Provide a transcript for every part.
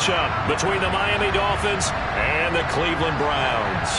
matchup between the Miami Dolphins and the Cleveland Browns.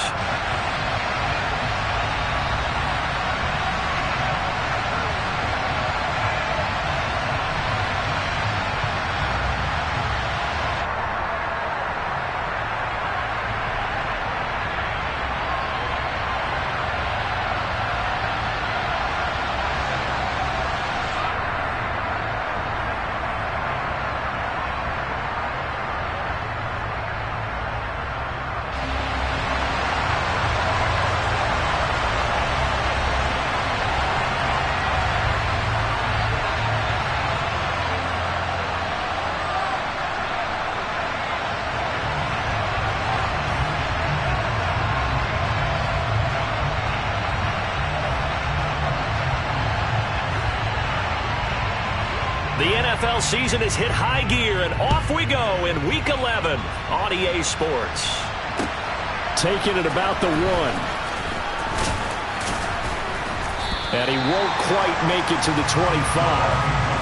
The NFL season has hit high gear, and off we go in Week 11 on EA Sports. Taking it about the 1. And he won't quite make it to the 25.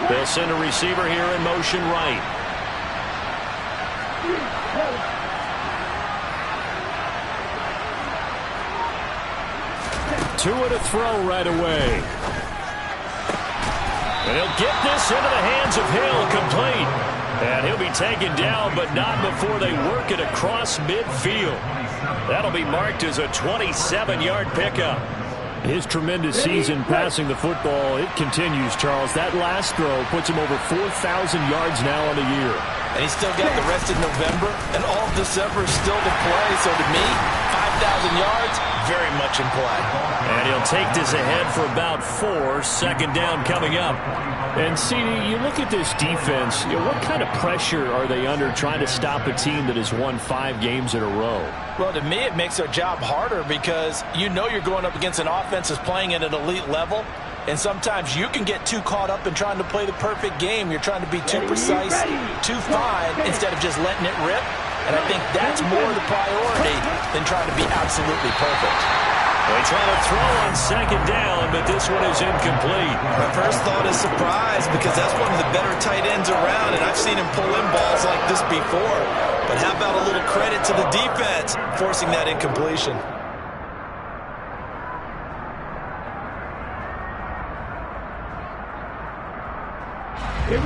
They'll send a receiver here in motion right. Tua to throw right away. And he'll get this into the hands of Hill, complete. And he'll be taken down, but not before they work it across midfield. That'll be marked as a 27-yard pickup. His tremendous season passing the football, it continues, Charles. That last throw puts him over 4,000 yards now on the year. And he's still got the rest of November and all of December still to play. So to me, 5,000 yards, very much in play. And he'll take this ahead for about 4. Second down coming up. And, CD, you look at this defense, what kind of pressure are they under trying to stop a team that has won 5 games in a row? Well, to me, it makes their job harder because you know you're going up against an offense that's playing at an elite level. And sometimes you can get too caught up in trying to play the perfect game. You're trying to be too precise, too fine, instead of just letting it rip. And I think that's more the priority than trying to be absolutely perfect. They try to throw on second down, but this one is incomplete. My first thought is surprise because that's one of the better tight ends around, and I've seen him pull in balls like this before. But how about a little credit to the defense forcing that incompletion?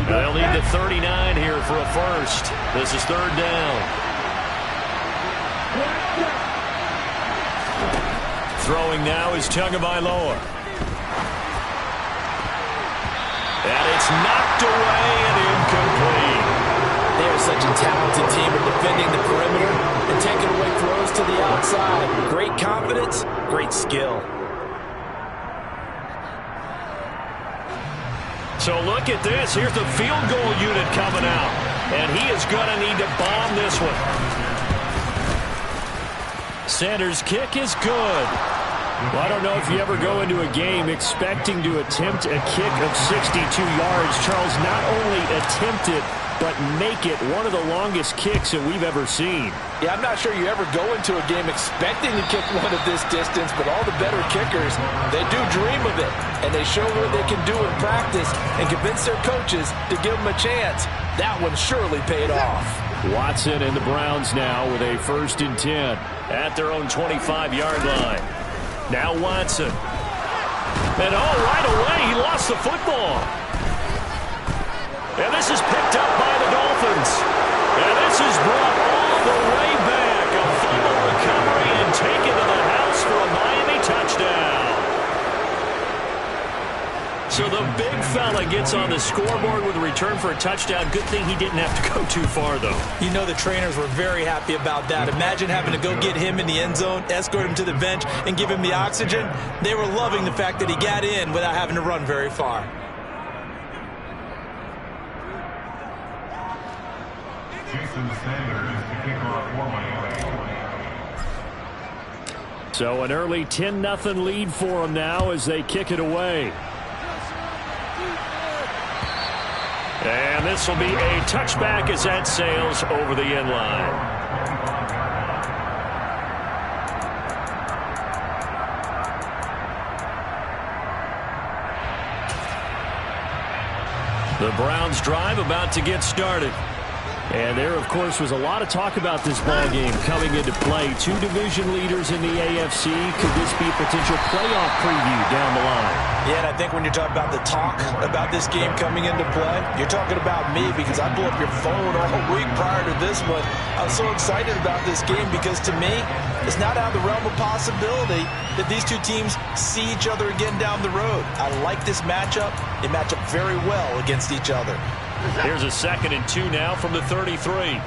They'll need the 39 here for a first. This is third down. Throwing now is Tagovailoa. And it's knocked away and incomplete. They are such a talented team at defending the perimeter and taking away throws to the outside. Great confidence, great skill. So look at this. Here's the field goal unit coming out. And he is going to need to bomb this one. Sanders' kick is good. Well, I don't know if you ever go into a game expecting to attempt a kick of 62 yards. Charles, not only attempt it, but make it one of the longest kicks that we've ever seen. Yeah, I'm not sure you ever go into a game expecting to kick one of this distance, but all the better kickers, they do dream of it, and they show what they can do in practice and convince their coaches to give them a chance. That one surely paid off. Watson and the Browns now with a 1st and 10 at their own 25-yard line. Now Watson. And right away, he lost the football. And this is picked up by the Dolphins. And this is brought all the way back. A fumble recovery and taken to the house for a Miami touchdown. So the big fella gets on the scoreboard with a return for a touchdown. Good thing he didn't have to go too far, though. You know the trainers were very happy about that. Imagine having to go get him in the end zone, escort him to the bench, and give him the oxygen. They were loving the fact that he got in without having to run very far. So an early 10-0 lead for them now as they kick it away. And this will be a touchback as that sails over the end line. The Browns drive about to get started. And there, of course, was a lot of talk about this ball game coming into play. Two division leaders in the AFC. Could this be a potential playoff preview down the line? Yeah, and I think when you're talking about the talk about this game coming into play, you're talking about me because I blew up your phone all week prior to this one. I was so excited about this game because, to me, it's not out of the realm of possibility that these two teams see each other again down the road. I like this matchup. They match up very well against each other. Here's a 2nd and 2 now from the 33.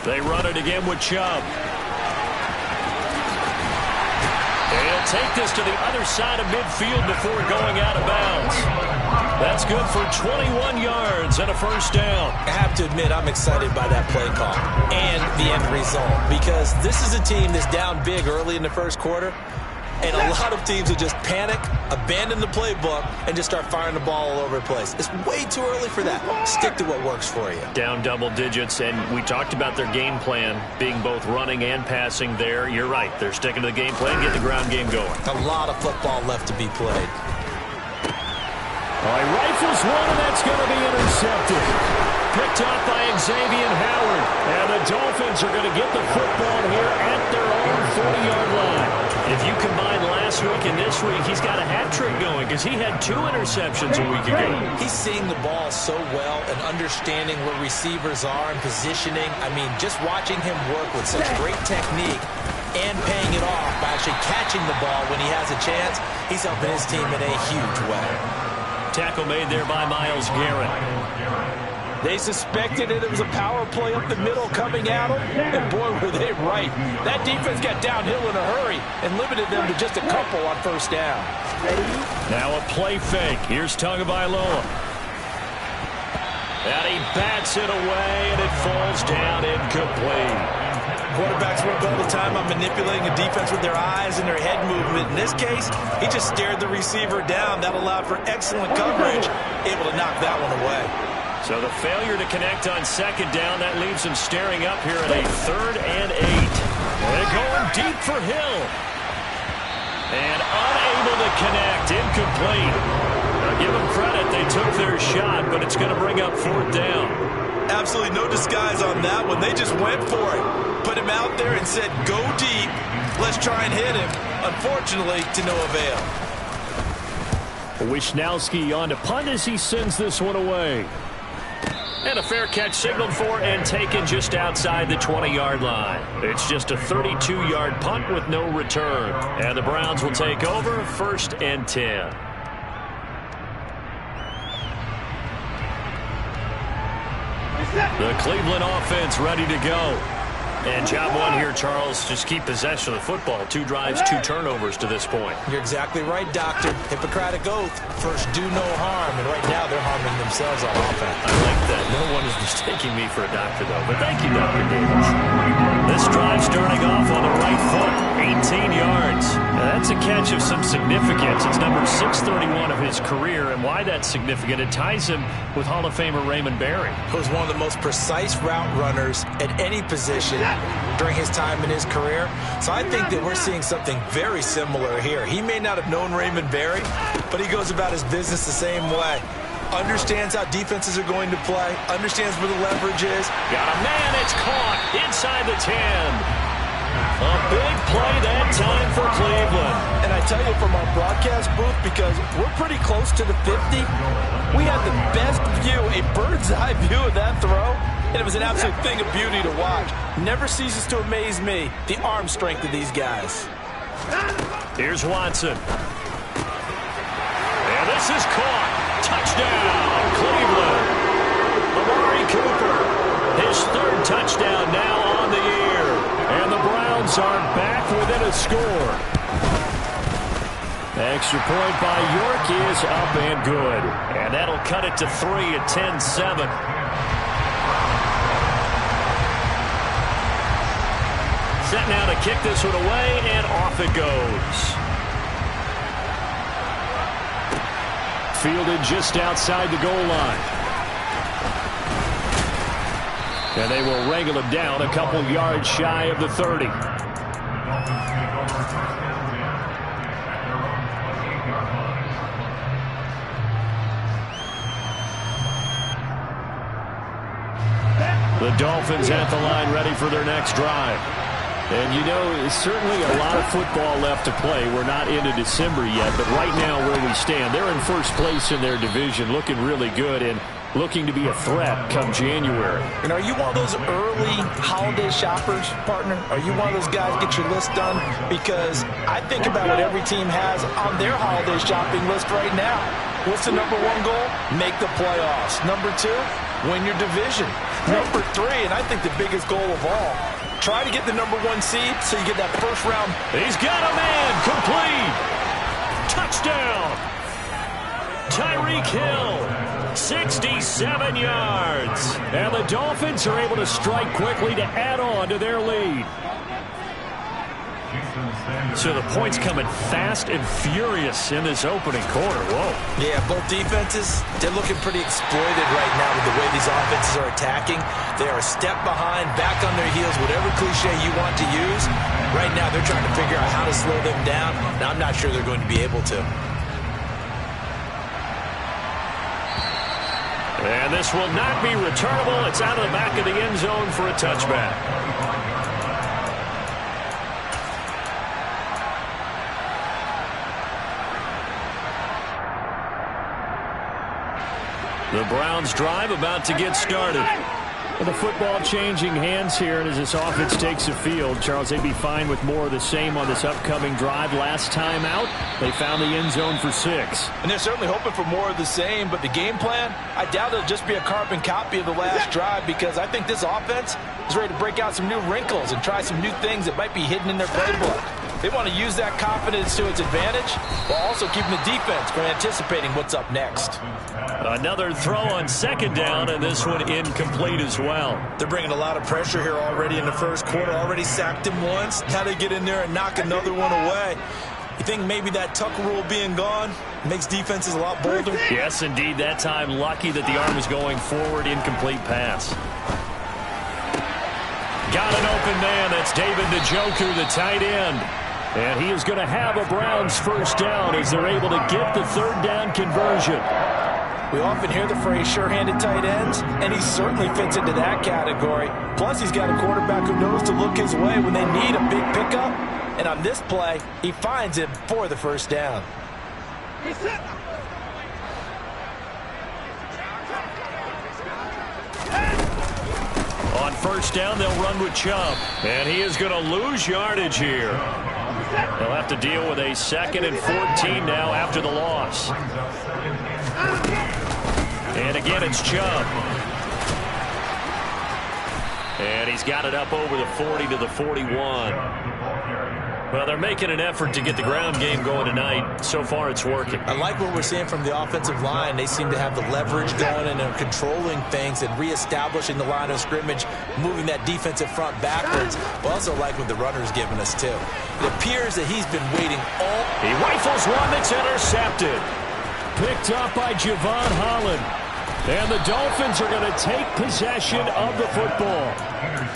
They run it again with Chubb. They'll take this to the other side of midfield before going out of bounds. That's good for 21 yards and a first down. I have to admit, I'm excited by that play call and the end result because this is a team that's down big early in the first quarter. And a lot of teams will just panic, abandon the playbook, and just start firing the ball all over the place. It's way too early for that. Stick to what works for you. Down double digits, and we talked about their game plan being both running and passing there. You're right. They're sticking to the game plan, getting the ground game going. A lot of football left to be played. All right, rifles one, and that's going to be intercepted. Picked up by Xavier Howard. And the Dolphins are going to get the football here at their own 40-yard line. If you combine last week and this week, he's got a hat trick going because he had 2 interceptions a week ago. He's seeing the ball so well and understanding where receivers are and positioning. I mean, just watching him work with such great technique and paying it off by actually catching the ball when he has a chance, he's helping his team in a huge way. Tackle made there by Myles Garrett. They suspected it was a power play up the middle coming at them, and boy, were they right. That defense got downhill in a hurry and limited them to just a couple on first down. Now a play fake. Here's Tagovailoa. And he bats it away, and it falls down incomplete. Quarterbacks work all the time on manipulating a defense with their eyes and their head movement. In this case, he just stared the receiver down. That allowed for excellent coverage, able to knock that one away. So the failure to connect on 2nd down, that leaves him staring up here at a 3rd and 8. They're going deep for Hill. And unable to connect, incomplete. Now give them credit, they took their shot, but it's going to bring up 4th down. Absolutely no disguise on that one. They just went for it. Put him out there and said, go deep. Let's try and hit him. Unfortunately, to no avail. Wishnowski on to punt as he sends this one away. And a fair catch signaled for and taken just outside the 20-yard line. It's just a 32-yard punt with no return. And the Browns will take over 1st and 10. The Cleveland offense ready to go. And job one here, Charles, just keep possession of the football. 2 drives, 2 turnovers to this point. You're exactly right, Doctor. Hippocratic oath. First, do no harm. And right now, they're harming themselves on offense. I like that. No one is mistaking me for a doctor, though. But thank you, Dr. Davis. This drive starting off on the right foot. 18 yards. Now, that's a catch of some significance. It's number 631 of his career. And why that's significant, it ties him with Hall of Famer Raymond Berry. Who was one of the most precise route runners at any position during his time in his career. So I think that we're seeing something very similar here. He may not have known Raymond Berry, but he goes about his business the same way. Understands how defenses are going to play, understands where the leverage is. Got a man, it's caught inside the 10. A big play that time for Cleveland. And I tell you from our broadcast booth, because we're pretty close to the 50, we had the best view, a bird's eye view of that throw. And it was an absolute thing of beauty to watch. Never ceases to amaze me, the arm strength of these guys. Here's Watson. And this is caught. Touchdown, Cleveland. Amari Cooper, his 3rd touchdown now on the year. And the Browns are back within a score. Extra point by York is up and good. And that'll cut it to 3 at 10-7. Set now to kick this one away, and off it goes. Fielded just outside the goal line. And they will wrangle him down a couple yards shy of the 30. The Dolphins at the line, ready for their next drive. And you know, certainly a lot of football left to play. We're not into December yet, but right now where we stand, they're in first place in their division, looking really good and looking to be a threat come January. And are you one of those early holiday shoppers, partner? Are you one of those guys get your list done? Because I think about what every team has on their holiday shopping list right now. What's the number one goal? Make the playoffs. Number two, win your division. Number three, and I think the biggest goal of all, try to get the number one seed so you get that first round. He's got a man. Complete. Touchdown. Tyreek Hill. 67 yards. And the Dolphins are able to strike quickly to add on to their lead. So the points coming fast and furious in this opening quarter. Whoa. Yeah, both defenses, they're looking pretty exploited right now with the way these offenses are attacking. They are a step behind, back on their heels, whatever cliche you want to use. Right now, they're trying to figure out how to slow them down. Now, I'm not sure they're going to be able to. And this will not be returnable. It's out of the back of the end zone for a touchback. The Browns drive about to get started. The football changing hands here, and as this offense takes the field, Charles, they'd be fine with more of the same on this upcoming drive. Last time out, they found the end zone for 6. And they're certainly hoping for more of the same, but the game plan, I doubt it'll just be a carbon copy of the last drive, because I think this offense is ready to break out some new wrinkles and try some new things that might be hidden in their playbook. They want to use that confidence to its advantage, while also keeping the defense from anticipating what's up next. Another throw on second down, and this one incomplete as well. They're bringing a lot of pressure here already in the first quarter. Already sacked him once. Now they get in there and knock another one away. You think maybe that tuck rule being gone makes defenses a lot bolder? Yes, indeed. That time, lucky that the arm was going forward. Incomplete pass. Got an open man. That's David Njoku, the tight end. And he is going to have a Browns first down as they're able to get the third down conversion. We often hear the phrase sure-handed tight ends, and he certainly fits into that category. Plus, he's got a quarterback who knows to look his way when they need a big pickup. And on this play, he finds him for the first down. On first down, they'll run with Chubb. And he is going to lose yardage here. They'll have to deal with a 2nd and 14 now after the loss. And again, it's Chubb. And he's got it up over the 40 to the 41. Well, they're making an effort to get the ground game going tonight. So far, it's working. I like what we're seeing from the offensive line. They seem to have the leverage going and are controlling things and reestablishing the line of scrimmage, moving that defensive front backwards. I also like what the runner's giving us, too. It appears that he's been waiting all... He rifles one that's intercepted. Picked up by Javon Holland. And the Dolphins are going to take possession of the football.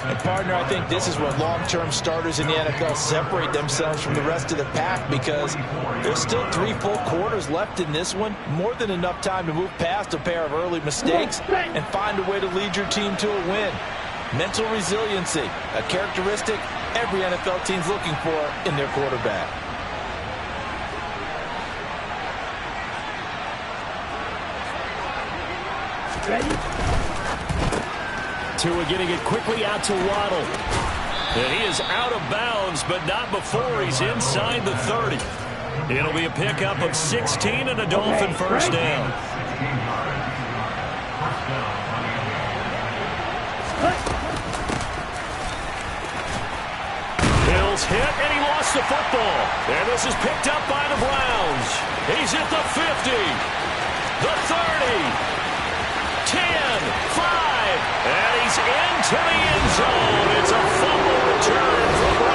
And, partner, I think this is where long-term starters in the NFL separate themselves from the rest of the pack, because there's still 3 full quarters left in this one. More than enough time to move past a pair of early mistakes and find a way to lead your team to a win. Mental resiliency, a characteristic every NFL team's looking for in their quarterback. Tua getting it quickly out to Waddle. And he is out of bounds, but not before he's inside the 30. It'll be a pickup of 16 and a Dolphin first down. Hill's hit, and he lost the football. And this is picked up by the Browns. He's at the 50, the 30. 10, 5, and he's into the end zone. It's a fumble return for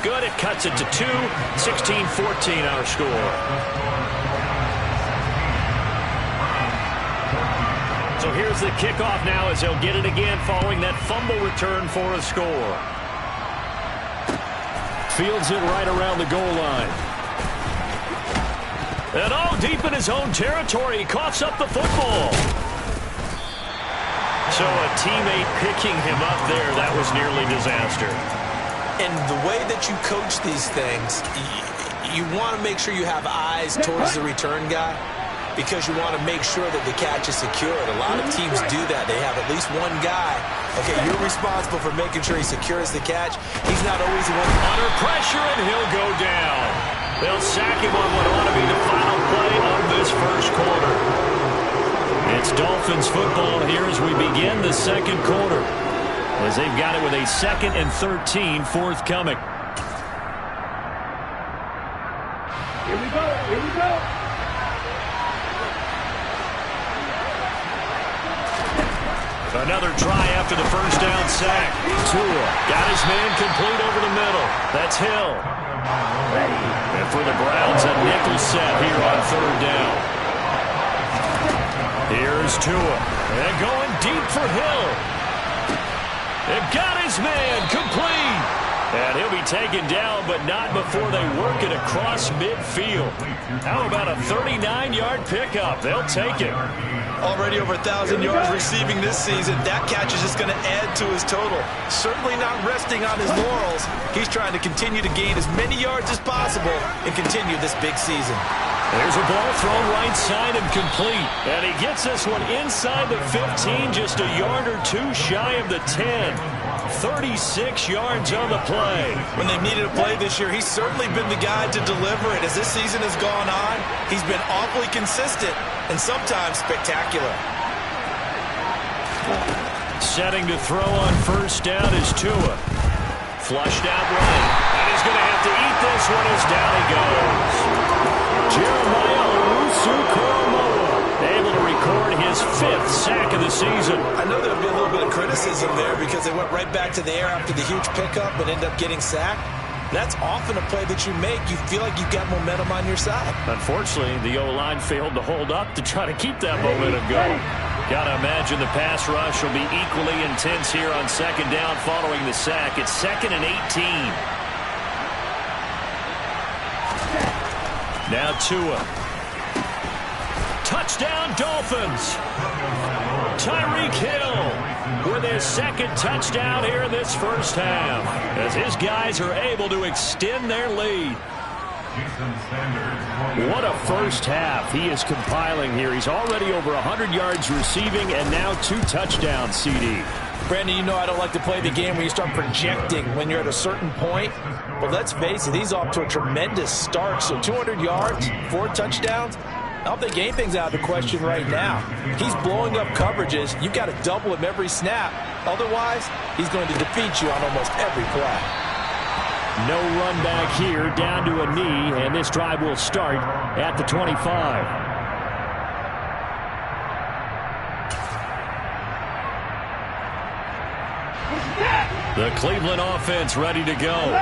good. It cuts it to 2. 16-14 our score. So here's the kickoff now as he'll get it again following that fumble return for a score. Fields it right around the goal line. And deep in his own territory, he coughs up the football. So a teammate picking him up there, that was nearly disaster. And the way that you coach these things, you want to make sure you have eyes towards the return guy, because you want to make sure that the catch is secured. A lot of teams do that. They have at least one guy. Okay, you're responsible for making sure he secures the catch. He's not always the one under pressure, and he'll go down. They'll sack him on what ought to be the final play of this first quarter. It's Dolphins football here as we begin the second quarter, as they've got it with a 2nd and 13 forthcoming. Here we go. Here we go. Another try after the first down sack. Tua got his man complete over the middle. That's Hill. And for the Browns, a nickel set here on 3rd down. Here's Tua. And going deep for Hill. And got his man complete. And he'll be taken down, but not before they work it across midfield. How about a 39-yard pickup? They'll take it. already over 1,000 yards receiving this season. That catch is just going to add to his total. Certainly not resting on his laurels. He's trying to continue to gain as many yards as possible and continue this big season. There's a ball thrown right side and complete. And he gets this one inside the 15, just a yard or two shy of the 10. 36 yards on the play. When they've needed a play this year, he's certainly been the guy to deliver it. As this season has gone on, he's been awfully consistent and sometimes spectacular. Setting to throw on first down is Tua. Flushed out right. And he's going to have to eat this one as down he goes. Jeremiah Owusu-Koramoah able to record his 5th sack of the season. I know there'll be a little bit of criticism there because they went right back to the air after the huge pickup and end up getting sacked. That's often a play that you make. You feel like you've got momentum on your side. Unfortunately, the O-line failed to hold up to try to keep that momentum going. Got to imagine the pass rush will be equally intense here on second down following the sack. It's 2nd and 18. Now Tua. Touchdown Dolphins. Tyreek Hill with his 2nd touchdown here in this first half, as his guys are able to extend their lead. What a first half he is compiling here. He's already over 100 yards receiving and now 2 touchdowns, CD. Brandon, you know I don't like to play the game where you start projecting when you're at a certain point. But let's face it, he's off to a tremendous start. So 200 yards, 4 touchdowns. I don't think anything's out of the question right now. He's blowing up coverages. You've got to double him every snap. Otherwise, he's going to defeat you on almost every play. No run back here, down to a knee, and this drive will start at the 25. The Cleveland offense ready to go.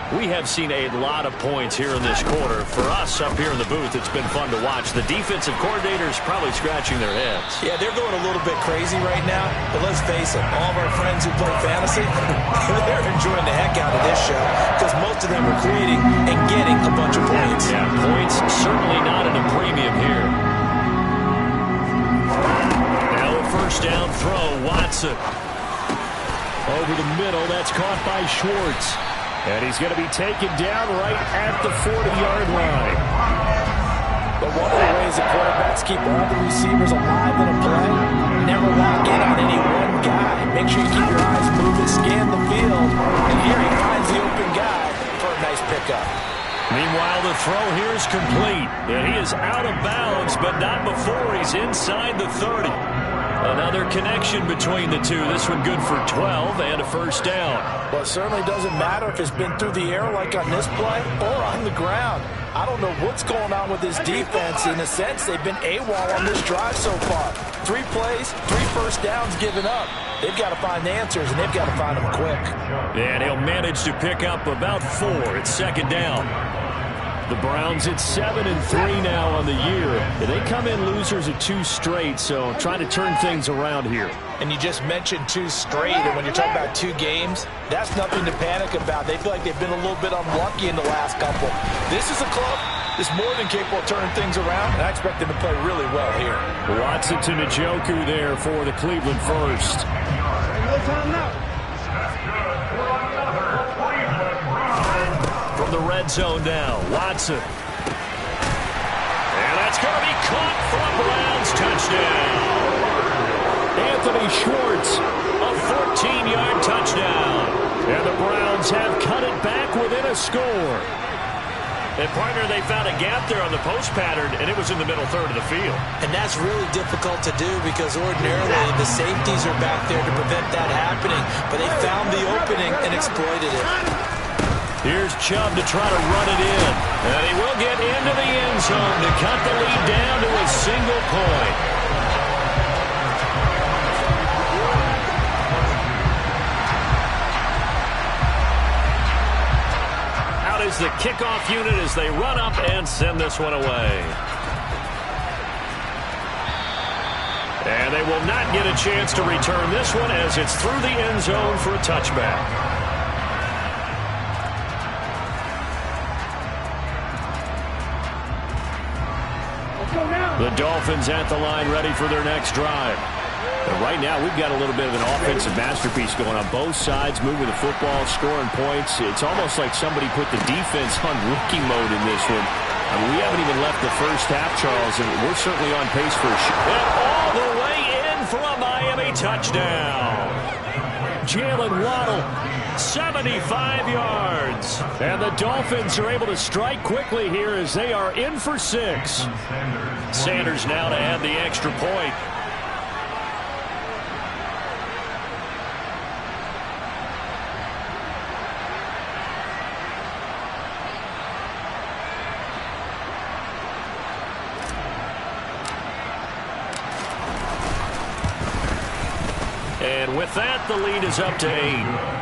We have seen a lot of points here in this quarter. For us up here in the booth, it's been fun to watch. The defensive coordinators probably scratching their heads. Yeah, they're going a little bit crazy right now. But let's face it, all of our friends who play fantasy, they're enjoying the heck out of this show because most of them are creating and getting a bunch of points. Yeah, points certainly not at a premium here. Now a first down throw, Watson. Over the middle, that's caught by Schwartz. And he's going to be taken down right at the 40-yard line. But one of the ways that quarterbacks keep all the receivers alive in a play, never lock in on any one guy. Make sure you keep your eyes moving, scan the field, and here he finds the open guy for a nice pickup. Meanwhile, the throw here is complete. And he is out of bounds, but not before he's inside the 30. Another connection between the two. This one good for 12 and a first down. Well, it certainly doesn't matter if it's been through the air like on this play or on the ground. I don't know what's going on with this defense. In a sense, they've been AWOL on this drive so far. 3 plays, 3 first downs given up. They've got to find answers, and they've got to find them quick. And he'll manage to pick up about 4. It's second down. The Browns at 7-3 now on the year. They come in losers at 2 straight, so trying to turn things around here. And you just mentioned 2 straight, and when you're talking about 2 games, that's nothing to panic about. They feel like they've been a little bit unlucky in the last couple. This is a club that's more than capable of turning things around, and I expect them to play really well here. Watson to Njoku there for the Cleveland first. From the red zone now, Watson. And that's going to be caught for a Browns touchdown. Anthony Schwartz, a 14-yard touchdown. And the Browns have cut it back within a score. And, partner, they found a gap there on the post pattern, and it was in the middle third of the field. And that's really difficult to do because ordinarily the safeties are back there to prevent that happening. But they found the opening and exploited it. Here's Chubb to try to run it in. And he will get into the end zone to cut the lead down to a single point. Out is the kickoff unit as they run up and send this one away. And they will not get a chance to return this one as it's through the end zone for a touchback. The Dolphins at the line ready for their next drive. And right now, we've got a little bit of an offensive masterpiece going on both sides, moving the football, scoring points. It's almost like somebody put the defense on rookie mode in this one. I mean, we haven't even left the first half, Charles, and we're certainly on pace for a shot. And all the way in for a Miami touchdown. Jalen Waddle, 75 yards. And the Dolphins are able to strike quickly here as they are in for 6. Sanders now to add the extra point. And with that, the lead is up to 8.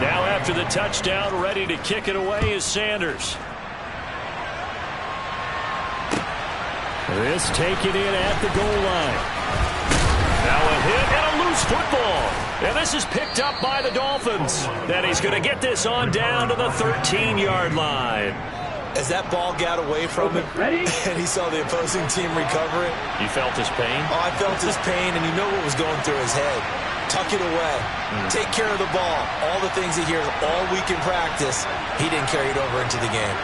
Now after the touchdown, ready to kick it away is Sanders. This taken in at the goal line. Now a hit and a loose football. And this is picked up by the Dolphins. Then he's going to get this on down to the 13-yard line. As that ball got away from him and he saw the opposing team recover it. You felt his pain? Oh, I felt his pain, and you know what was going through his head. Tuck it away. Take care of the ball. All the things he hears all week in practice, he didn't carry it over into the game.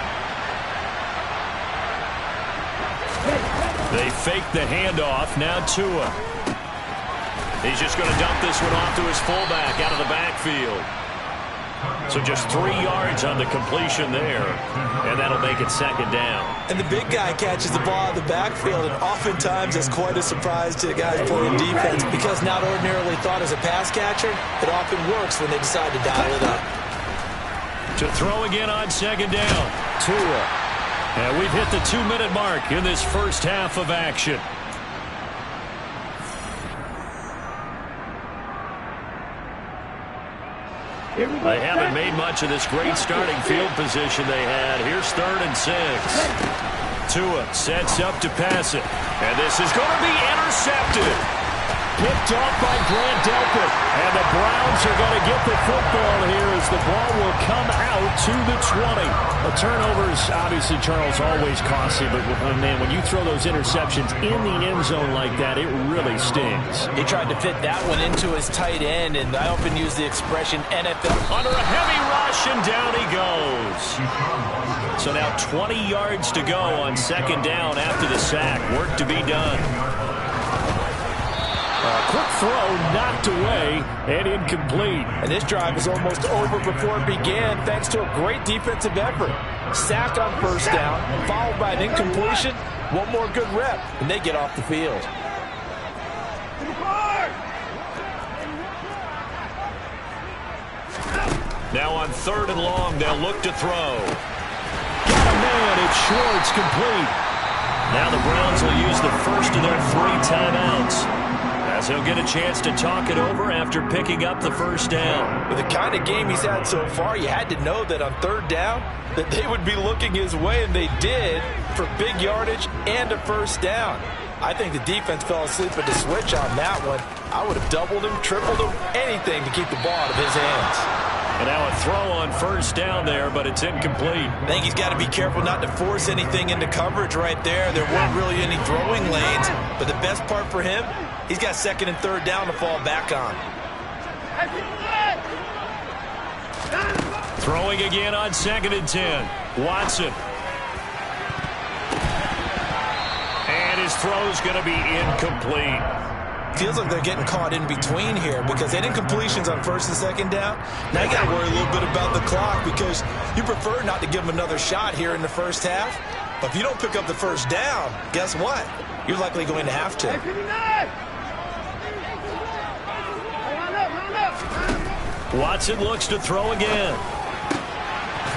They fake the handoff. Now Tua. He's just going to dump this one off to his fullback out of the backfield. So just 3 yards on the completion there, and that'll make it second down. And the big guy catches the ball out of the backfield, and oftentimes it's quite a surprise to the guys playing defense because not ordinarily thought as a pass catcher, it often works when they decide to dial it up. To throw again on second down. Tua. And we've hit the 2-minute mark in this first half of action. They haven't made much of this great starting field position they had. Here's 3rd and 6. Tua sets up to pass it. And this is going to be intercepted. Picked off by Grant Delpit. And the Browns are going to get the football here as the ball will come out to the 20. A turnover is obviously, Charles, always costly. But, man, when you throw those interceptions in the end zone like that, it really stings. He tried to fit that one into his tight end, and I often use the expression NFL. Under a heavy rush, and down he goes. So now 20 yards to go on second down after the sack. Work to be done. Quick throw knocked away and incomplete. And this drive is almost over before it began thanks to a great defensive effort. Sack on first down, followed by an incompletion. One more good rep, and they get off the field. Now on 3rd and long, they'll look to throw. Got a man, it's Schwartz, complete. Now the Browns will use the first of their 3 timeouts, as he'll get a chance to talk it over after picking up the first down. With the kind of game he's had so far, you had to know that on 3rd down that they would be looking his way, and they did, for big yardage and a first down. I think the defense fell asleep at the switch on that one. I would have doubled him, tripled him, anything to keep the ball out of his hands. And now a throw on first down there, but it's incomplete. I think he's got to be careful not to force anything into coverage right there. There weren't really any throwing lanes, but the best part for him, he's got 2nd and 3rd down to fall back on. Throwing again on 2nd and 10. Watson. And his throw's going to be incomplete. Feels like they're getting caught in between here because they did incompletions on 1st and 2nd down. Now you got to worry a little bit about the clock because you prefer not to give them another shot here in the first half. But if you don't pick up the first down, guess what? You're likely going to have to. Watson looks to throw again.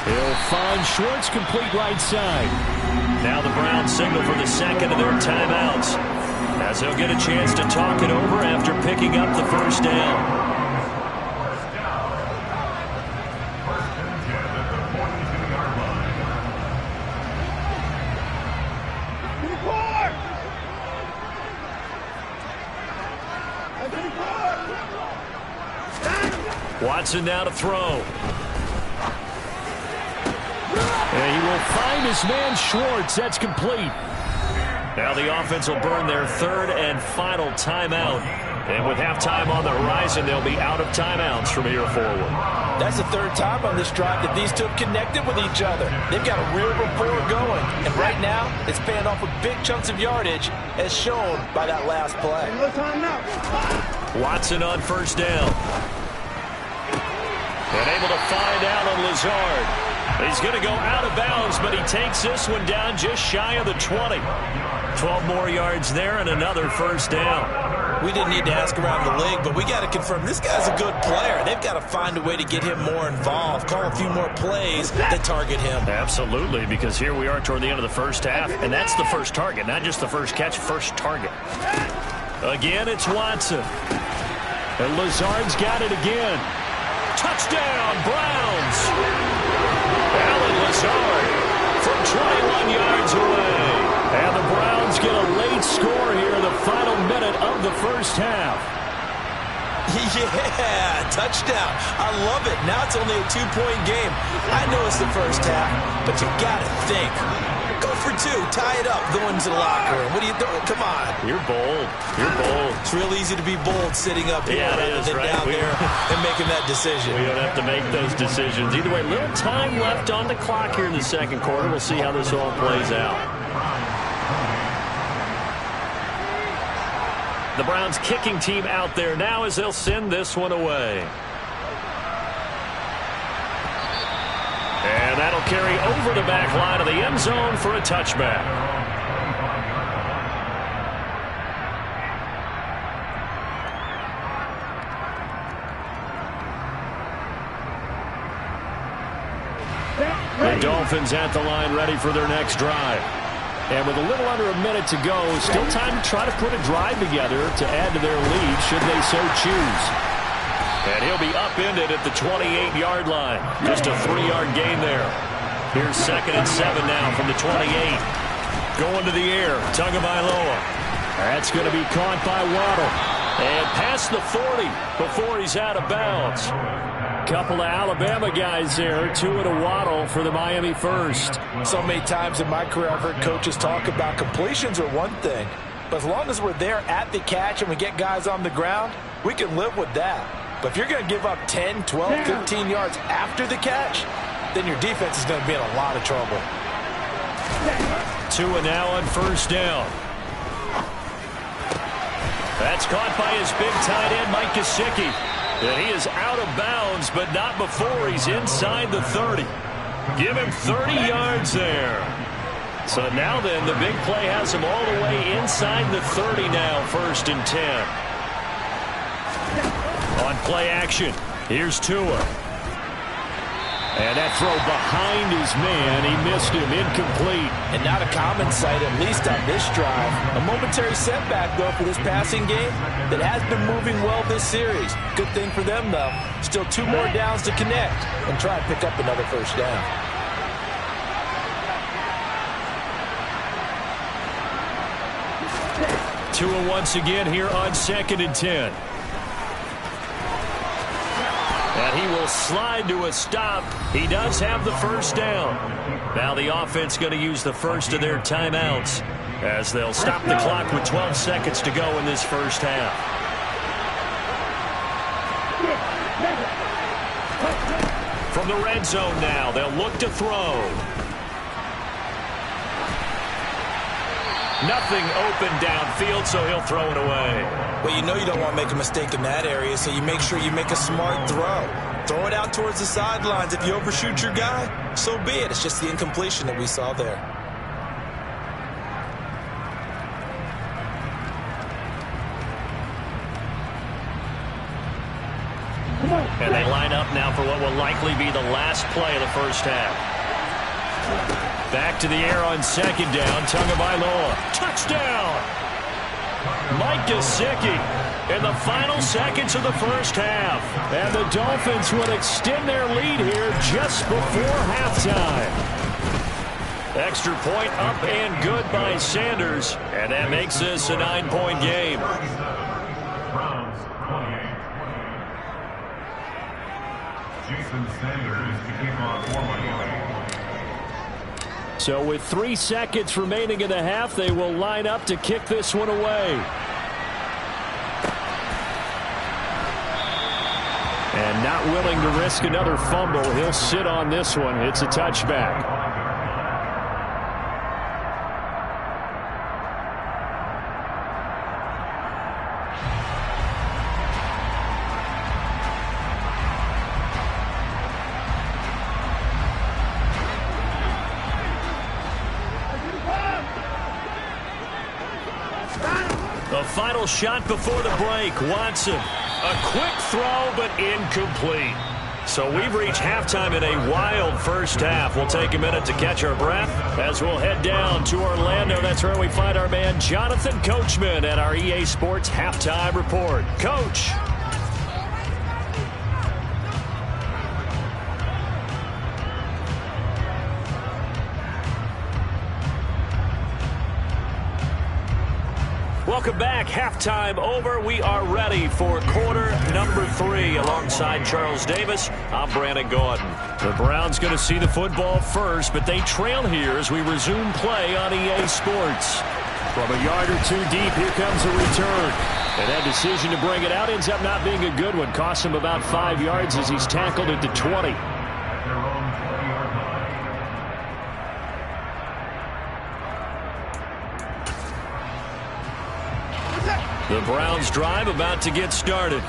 He'll find Schwartz, complete right side. Now the Browns signal for the 2nd of their timeouts, as he'll get a chance to talk it over after picking up the first down. Watson now to throw. And he will find his man Schwartz. That's complete. Now the offense will burn their 3rd and final timeout. And with halftime on the horizon, they'll be out of timeouts from here forward. That's the 3rd time on this drive that these two have connected with each other. They've got a real rapport going. And right now, it's paying off with big chunks of yardage, as shown by that last play. Watson on first down. And able to find Allen Lazard. He's going to go out of bounds, but he takes this one down just shy of the 20. 12 more yards there and another first down. We didn't need to ask around the league, but we got to confirm this guy's a good player. They've got to find a way to get him more involved, call a few more plays that target him. Absolutely, because here we are toward the end of the first half, and that's the first target, not just the first catch, first target. Again, it's Watson. And Lazard's got it again. Touchdown, Browns! Allen Lazard from 21 yards away. And the Browns get a late score here in the final minute of the first half. Yeah, touchdown. I love it. Now it's only a 2-point game. I know it's the first half, but you got to think. Go for 2. Tie it up. Go into the locker room. What are you doing? Come on. You're bold. You're bold. It's real easy to be bold sitting up here rather than down there and making that decision. We don't have to make those decisions. Either way, little time left on the clock here in the second quarter. We'll see how this all plays out. The Browns kicking team out there now as they'll send this one away. And that'll carry over the back line of the end zone for a touchback. The Dolphins at the line ready for their next drive. And with a little under a minute to go, still time to try to put a drive together to add to their lead should they so choose. And he'll be upended at the 28-yard line. Just a 3-yard gain there. Here's 2nd and 7 now from the 28. Going to the air, Tagovailoa. That's going to be caught by Waddle. And past the 40 before he's out of bounds. Couple of Alabama guys there, 2 at a Waddle for the Miami first. So many times in my career I've heard coaches talk about completions are one thing, but as long as we're there at the catch and we get guys on the ground, we can live with that. But if you're going to give up 10, 12, 15 yards after the catch, then your defense is going to be in a lot of trouble. Tua now on first down. That's caught by his big tight end, Mike Gesicki. And he is out of bounds, but not before he's inside the 30. Give him 30 yards there. So now then, the big play has him all the way inside the 30 now, 1st and 10. On play action, here's Tua. And that throw behind his man, he missed him, incomplete. And not a common sight, at least on this drive. A momentary setback, though, for this passing game that has been moving well this series. Good thing for them, though. Still 2 more downs to connect and try and pick up another 1st down. Tua once again here on 2nd and 10. And he will slide to a stop. He does have the 1st down. Now the offense going to use the first of their timeouts as they'll stop the clock with 12 seconds to go in this 1st half. From the red zone now, they'll look to throw. Nothing open downfield, so he'll throw it away. Well, you know you don't want to make a mistake in that area, so you make sure you make a smart throw. Throw it out towards the sidelines. If you overshoot your guy, so be it. It's just the incompletion that we saw there. And they line up now for what will likely be the last play of the 1st half. Back to the air on 2nd down. Tagovailoa. Touchdown! Mike Gesicki in the final seconds of the 1st half. And the Dolphins would extend their lead here just before halftime. Extra point up and good by Sanders. And that makes this a 9-point game. So with 3 seconds remaining in the half, they will line up to kick this one away. And not willing to risk another fumble, he'll sit on this one. It's a touchback. The final shot before the break. Watson. A quick throw, but incomplete. So we've reached halftime in a wild 1st half. We'll take a minute to catch our breath as we'll head down to Orlando. That's where we find our man Jonathan Coachman at our EA Sports Halftime Report. Coach. Welcome back. Halftime over. We are ready for quarter number 3. Alongside Charles Davis, I'm Brandon Gordon. The Browns going to see the football first, but they trail here as we resume play on EA Sports. From a yard or 2 deep, here comes a return. And that decision to bring it out ends up not being a good one. Cost him about 5 yards as he's tackled at the 20. The Browns drive about to get started.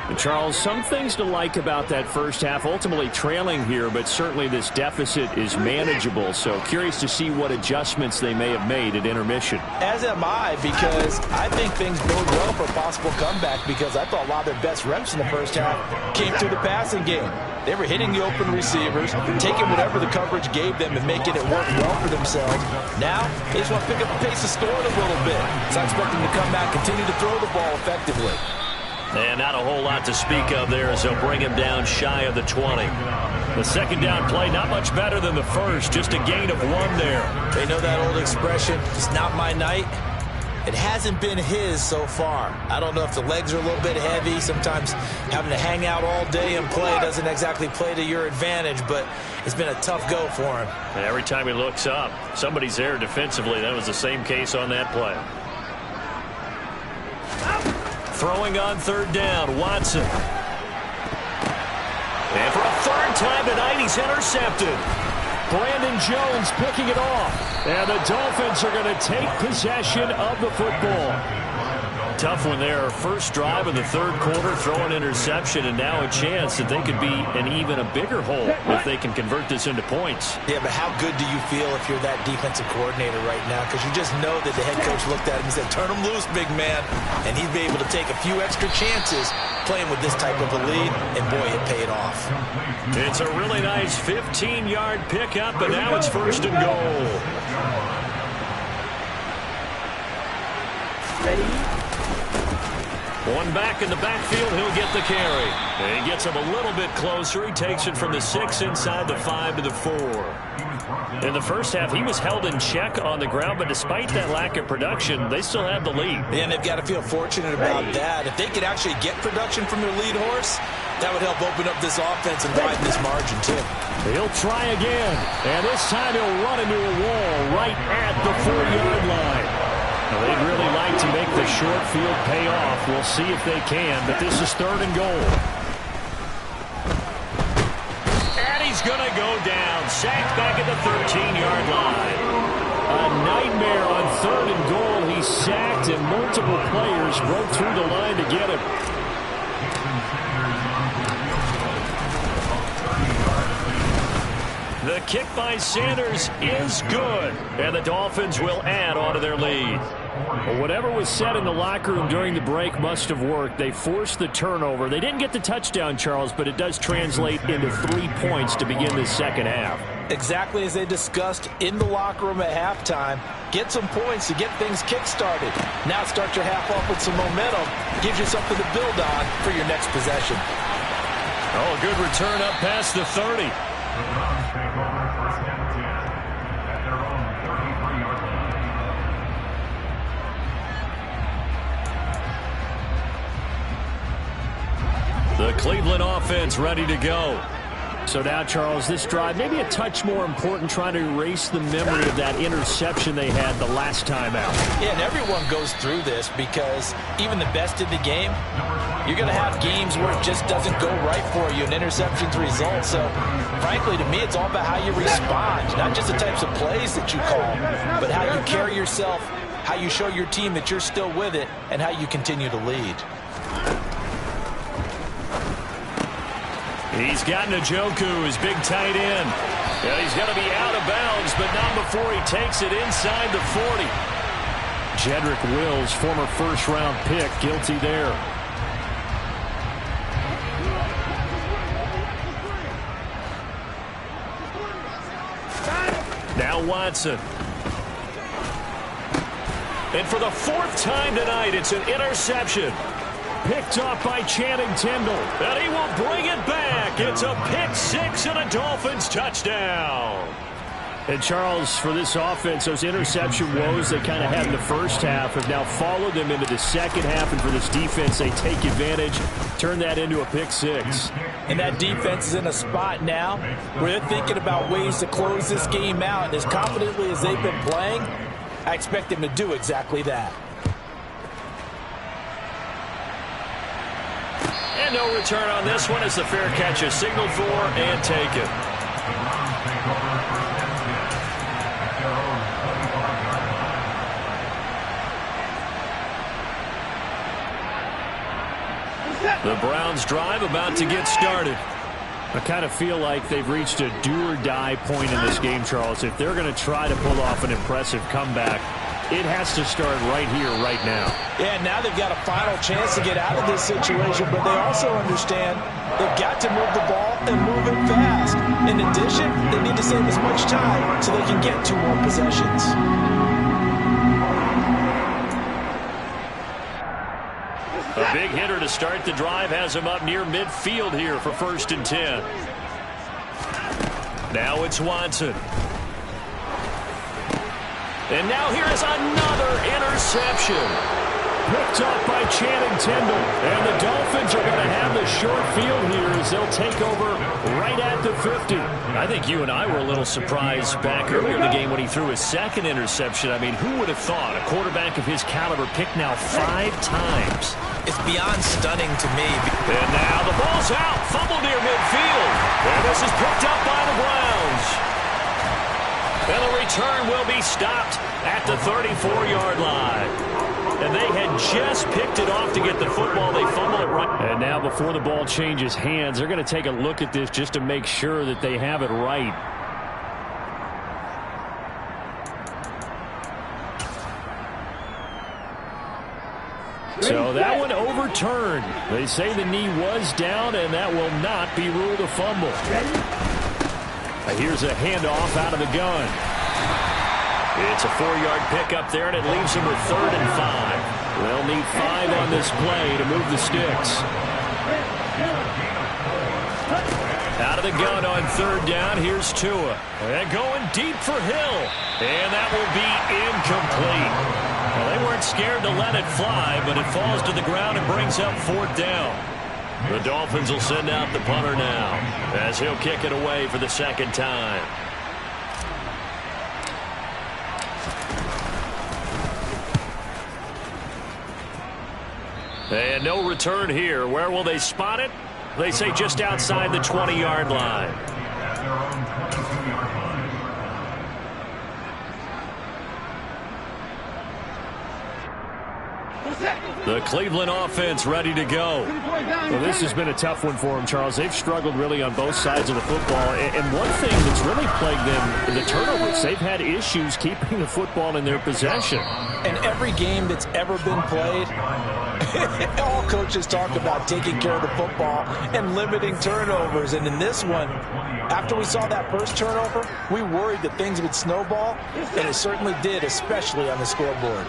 And Charles, some things to like about that 1st half. Ultimately trailing here, but certainly this deficit is manageable. So curious to see what adjustments they may have made at intermission. As am I, because I think things bode well for a possible comeback, because I thought a lot of their best reps in the 1st half came through the passing game. They were hitting the open receivers, taking whatever the coverage gave them and making it work well for themselves. Now, they just want to pick up the pace of scoring a little bit. So I expect them to come back, continue to throw the ball effectively. And not a whole lot to speak of there as they'll bring him down shy of the 20. The 2nd down play, not much better than the 1st, just a gain of 1 there. They know that old expression, it's not my night. It hasn't been his so far. I don't know if the legs are a little bit heavy. Sometimes having to hang out all day and play doesn't exactly play to your advantage, but it's been a tough go for him. And every time he looks up, somebody's there defensively. That was the same case on that play. Throwing on 3rd down, Watson. And for a 3rd time tonight, he's intercepted. Brandon Jones picking it off. And the Dolphins are going to take possession of the football. tough one there. First drive of the third quarter, throw an interception, and now a chance that they could be in even a bigger hole if they can convert this into points. Yeah, but how good do you feel if you're that defensive coordinator right now? Because you just know that the head coach looked at him and said, turn him loose, big man. And he'd be able to take a few extra chances playing with this type of a lead, and boy, it paid off. It's a really nice 15-yard pickup, and now it's first and goal. Ready? One back in the backfield, he'll get the carry. And he gets him a little bit closer. He takes it from the 6 inside the 5 to the 4. In the first half, he was held in check on the ground, but despite that lack of production, they still had the lead. And they've got to feel fortunate about that. If they could actually get production from their lead horse, that would help open up this offense and widen this margin, too. He'll try again, and this time he'll run into a wall right at the 4-yard line. Now, they'd really like to make the short field pay off. We'll see if they can, but this is third and goal. And he's going to go down. Sacked back at the 13-yard line. A nightmare on third and goal. He's sacked, and multiple players broke through the line to get him. The kick by Sanders is good, and the Dolphins will add on to their lead. Well, whatever was said in the locker room during the break must have worked. They forced the turnover. They didn't get the touchdown, Charles, but it does translate into 3 points to begin this second half. Exactly as they discussed in the locker room at halftime. Get some points to get things kick-started. Now start your half off with some momentum. Gives you something to build on for your next possession. Oh, good return up past the 30. The Cleveland offense ready to go. So now, Charles, this drive maybe a touch more important, trying to erase the memory of that interception they had the last time out. Yeah, and everyone goes through this because even the best in the game, you're going to have games where it just doesn't go right for you, and interceptions result. So, frankly, to me, it's all about how you respond, not just the types of plays that you call, but how you carry yourself, how you show your team that you're still with it, and how you continue to lead. He's got Njoku, his big tight end. And he's going to be out of bounds, but not before he takes it inside the 40. Jedrick Wills, former first-round pick, guilty there. Now Watson. And for the 4th time tonight, it's an interception. Picked off by Channing Tindall. And he will bring it back. It's a pick 6 and a Dolphins touchdown. And, Charles, for this offense, those interception woes they kind of had in the first half have now followed them into the second half. And for this defense, they take advantage, turn that into a pick 6. And that defense is in a spot now where they're thinking about ways to close this game out. And as confidently as they've been playing, I expect them to do exactly that. And no return on this one as the fair catch is signaled for and taken. The Browns drive about to get started. I kind of feel like they've reached a do-or-die point in this game, Charles. If they're going to try to pull off an impressive comeback, it has to start right here, right now. Yeah, now they've got a final chance to get out of this situation, but they also understand they've got to move the ball and move it fast. In addition, they need to save as much time so they can get 2 more possessions. A big hitter to start the drive has him up near midfield here for 1st and 10. Now it's Watson. And now here is another interception. Picked off by Channing Tindall. And the Dolphins are going to have the short field here as they'll take over right at the 50. I think you and I were a little surprised back earlier in the game when he threw his 2nd interception. I mean, who would have thought a quarterback of his caliber picked now 5 times? It's beyond stunning to me. And now the ball's out. Fumble near midfield. And this is picked up by the Browns. And the return will be stopped at the 34-yard line. and they had just picked it off to get the football. They fumble it right. And now before the ball changes hands, they're going to take a look at this just to make sure that they have it right. So that one overturned. They say the knee was down, and that will not be ruled a fumble. Here's a handoff out of the gun. It's a 4-yard pickup there, and it leaves them with 3rd and 5. They'll need 5 on this play to move the sticks. Out of the gun on 3rd down. Here's Tua. And going deep for Hill. And that will be incomplete. Well, they weren't scared to let it fly, but it falls to the ground and brings up 4th down. The Dolphins will send out the punter now as he'll kick it away for the 2nd time. And no return here. Where will they spot it? They say just outside the 20-yard line. The Cleveland offense ready to go. Well, this has been a tough one for them, Charles. They've struggled really on both sides of the football. And one thing that's really plagued them, the turnovers. They've had issues keeping the football in their possession. And every game that's ever been played, all coaches talk about taking care of the football and limiting turnovers. And in this one, after we saw that first turnover, we worried that things would snowball, and it certainly did, especially on the scoreboard.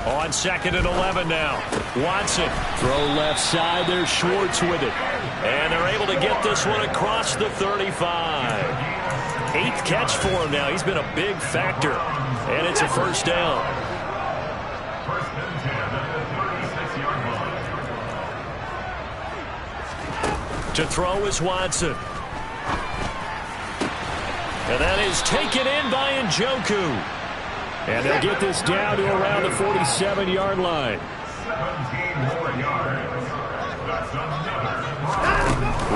On 2nd and 11 now. Watson, throw left side. There's Schwartz with it. And they're able to get this one across the 35. 8th catch for him now. He's been a big factor. And it's a 1st down. To throw is Watson. And that is taken in by Njoku. And they'll get this down to around the 47-yard line.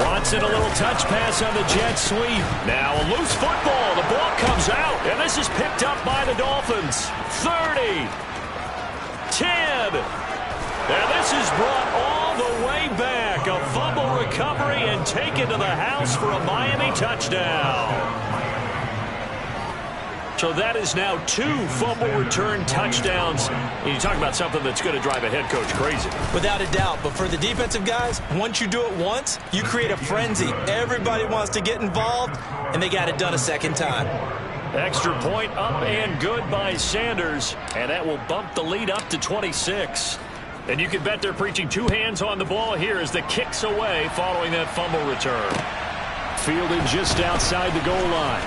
Watson, a little touch pass on the jet sweep. Now a loose football. The ball comes out, and this is picked up by the Dolphins. 30, 10. And this is brought all the way back. A fumble recovery and taken to the house for a Miami touchdown. So that is now 2 fumble return touchdowns. And you talk about something that's going to drive a head coach crazy. Without a doubt. But for the defensive guys, once you do it once, you create a frenzy. Everybody wants to get involved, and they got it done a 2nd time. Extra point up and good by Sanders. And that will bump the lead up to 26. And you can bet they're preaching 2 hands on the ball here as the kick's away following that fumble return. Fielded just outside the goal line.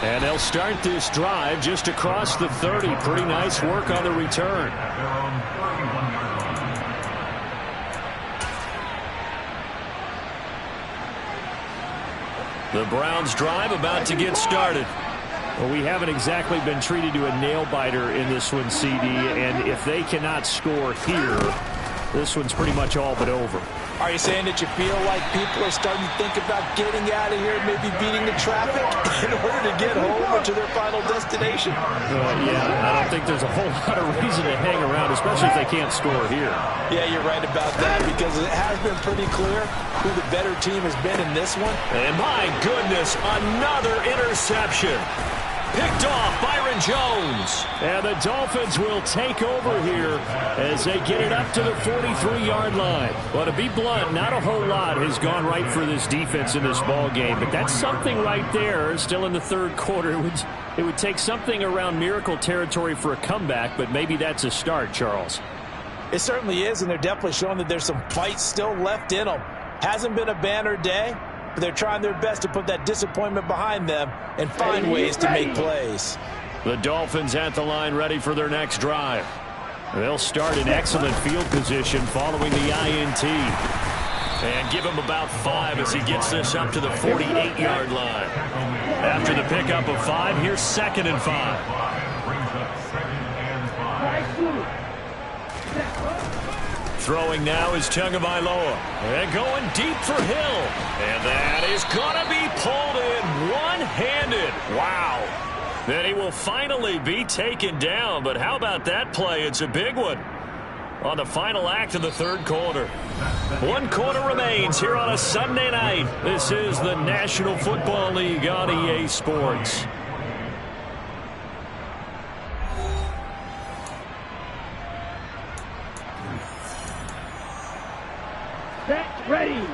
And they'll start this drive just across the 30. Pretty nice work on the return. The Browns drive about to get started. Well, we haven't exactly been treated to a nail-biter in this one, CD. And if they cannot score here, this one's pretty much all but over. Are you saying that you feel like people are starting to think about getting out of here, maybe beating the traffic in order to get home or to their final destination? Yeah, I don't think there's a whole lot of reason to hang around, especially if they can't score here. Yeah, you're right about that, because it has been pretty clear who the better team has been in this one. And my goodness, another interception. Picked off Byron Jones. And the Dolphins will take over here as they get it up to the 43-yard line. Well, to be blunt, not a whole lot has gone right for this defense in this ball game, but that's something right there. Still in the 3rd quarter. It would take something around miracle territory for a comeback, but maybe that's a start, Charles. It certainly is, and they're definitely showing that there's some fight still left in them. Hasn't been a banner day, but they're trying their best to put that disappointment behind them and find ways to make plays. The Dolphins at the line ready for their next drive. They'll start in excellent field position following the INT. And give him about 5 as he gets this up to the 48-yard line. After the pickup of 5, here's 2nd and 5. Throwing now is Tagovailoa. And going deep for Hill. And that is going to be pulled in one-handed. Wow. Then he will finally be taken down. But how about that play? It's a big one on the final act of the third quarter. 1 quarter remains here on a Sunday night. This is the National Football League on EA Sports. Set, ready.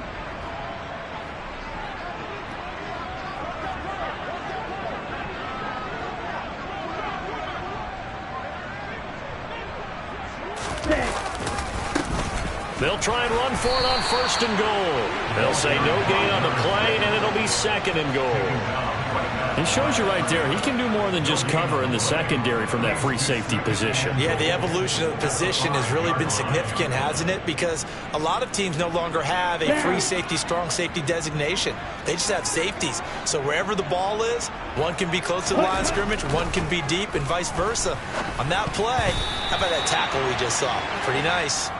They'll try and run for it on 1st and goal. They'll say no gain on the play, and it'll be 2nd and goal. It shows you right there, he can do more than just cover in the secondary from that free safety position. Yeah, the evolution of the position has really been significant, hasn't it? Because a lot of teams no longer have a free safety, strong safety designation. They just have safeties. So wherever the ball is, one can be close to the line of scrimmage, one can be deep, and vice versa. On that play, how about that tackle we just saw? Pretty nice.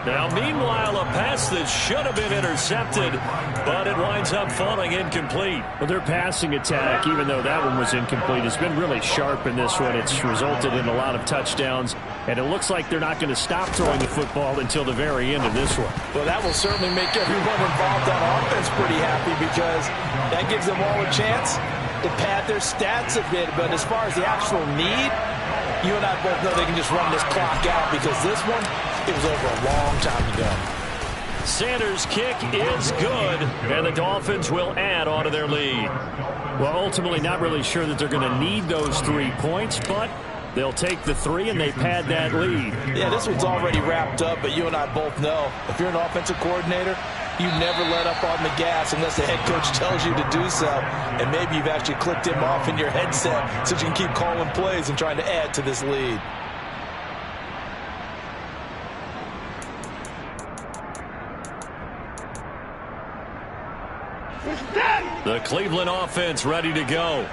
Now, meanwhile, a pass that should have been intercepted, but it winds up falling incomplete. Well, their passing attack, even though that one was incomplete, has been really sharp in this one. It's resulted in a lot of touchdowns, and it looks like they're not going to stop throwing the football until the very end of this one. Well, that will certainly make everyone involved on offense pretty happy because that gives them all a chance to pad their stats a bit. But as far as the actual need, you and I both know they can just run this clock out because this one, it was over a long time ago. Sanders' kick is good, and the Dolphins will add on to their lead. Well, ultimately not really sure that they're going to need those 3 points, but they'll take the 3 and they pad that lead. Yeah, this one's already wrapped up, but you and I both know if you're an offensive coordinator, you never let up on the gas unless the head coach tells you to do so. And maybe you've actually clicked him off in your headset so you can keep calling plays and trying to add to this lead. The Cleveland offense ready to go.